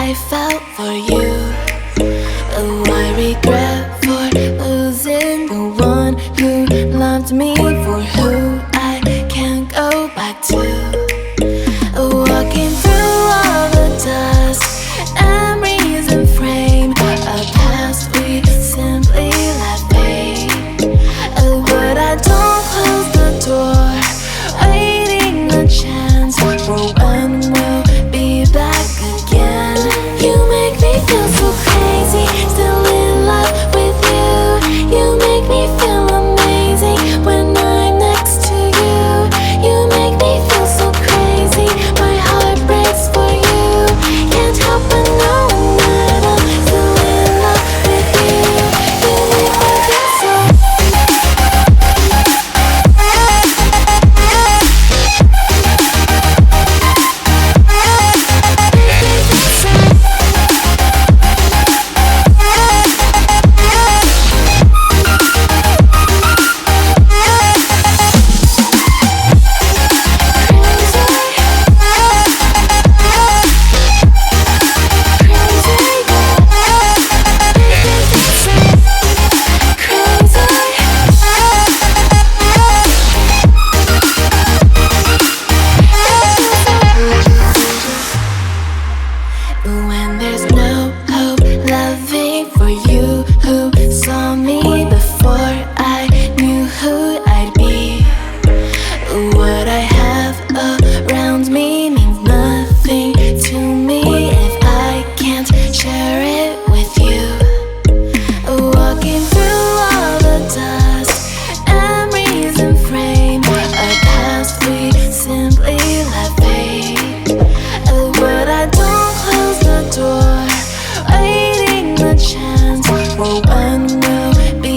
I felt for you. Oh, I regret for losing the one who loved me, for who I can't go back to. Walking through all the dust, memories and frame, a past we simply let fade. Oh, but I don't close the door, waiting a chance for when we'll be back again. You make me feel so crazy, still in love with you. You make me feel amazing when I'm next to you. You make me feel so crazy, my heart breaks for you. Can't help but knowing that I'm still in love with you. You make me feel so. When there's no hope, loving for you who saw me before I knew who I'd be. What I have around me means nothing to me if I can't share it with you. Walking through all the dust, memories and frame, a past we simply let fade. But I don't close the door, waiting the chance for when we'll be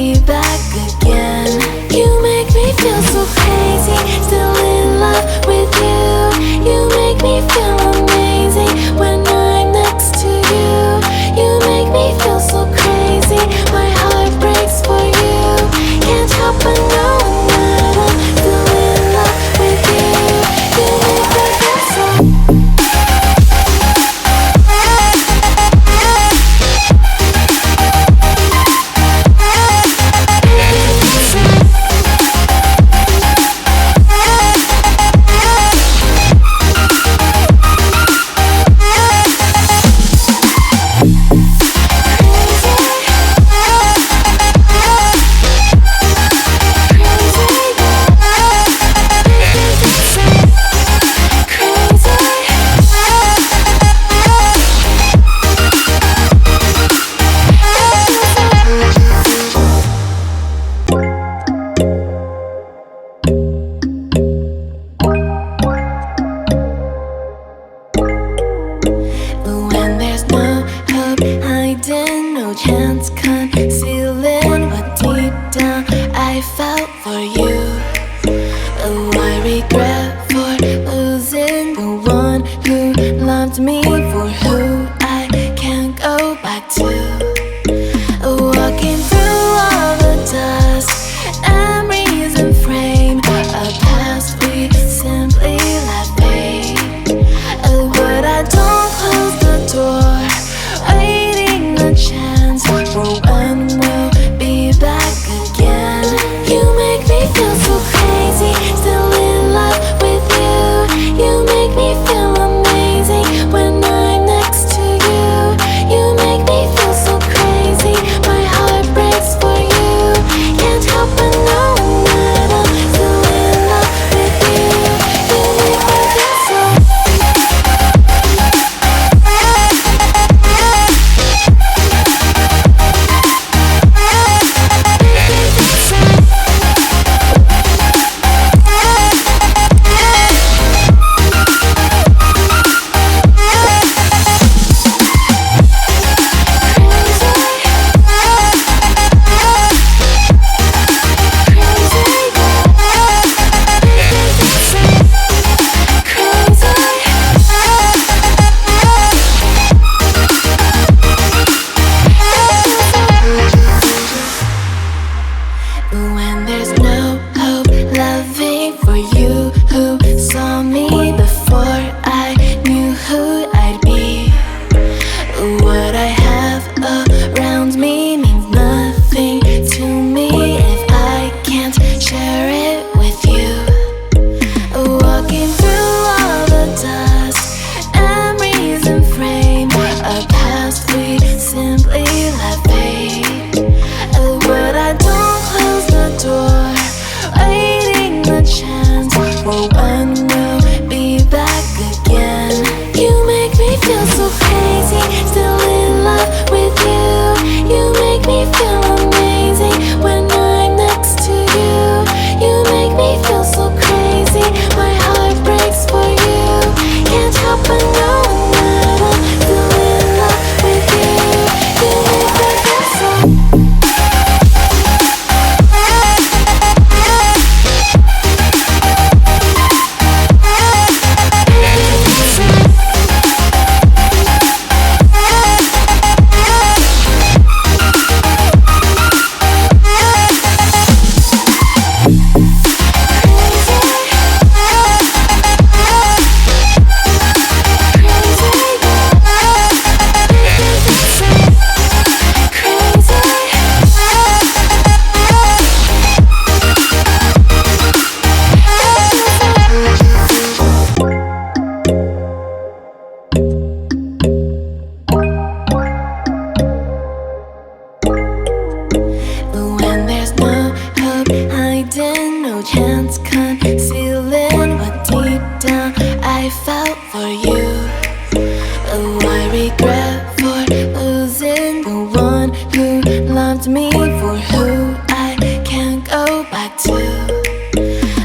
regret for losing the one who loved me, for who I can't go back to.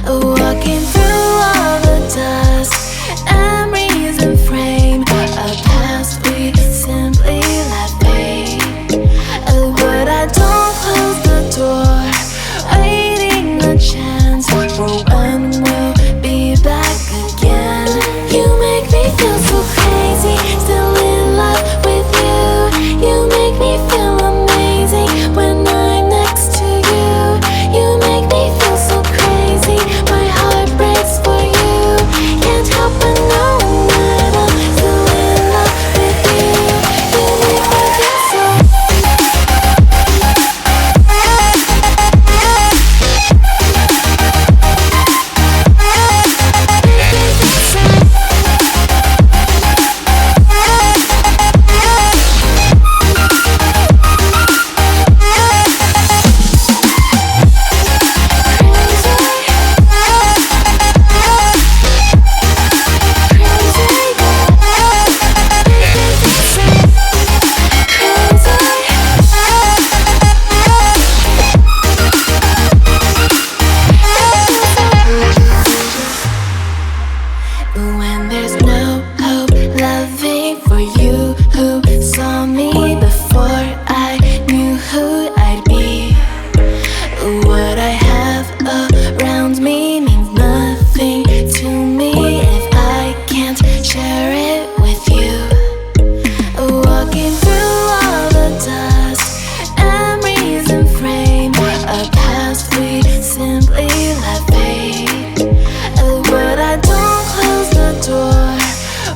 Walking through all the dust, memories and frame, a past we simply let fade. But I don't close the door, waiting a chance for when we'll be back again. You make me feel so crazy, still in love with you. You make me feel amazing when I'm next to you. You make me feel so crazy, my heart breaks for you. Can't help but knowing that I'm still in love with you. You make me feel so. When there's no hope, loving for you who saw me before I knew who I'd be. What I have around me means nothing to me if I can't share it with you. Walking through all the dust, memories and frame, a past we simply let fade. But I don't close the door,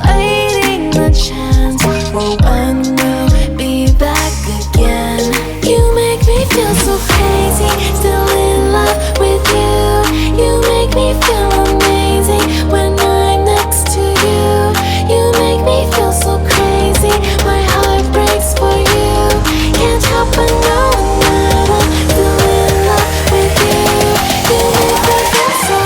waiting the chance for when we'll be back again. You make me feel so crazy, still in love with you. You make me feel amazing when I'm next to you. You make me feel so crazy, my heart breaks for you. Can't help but knowing that I'm still in love with you. You make me feel so.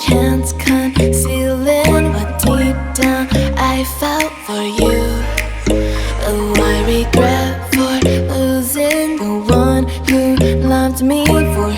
can't conceal it, but deep down I felt for you. Oh, I regret for losing the one who loved me for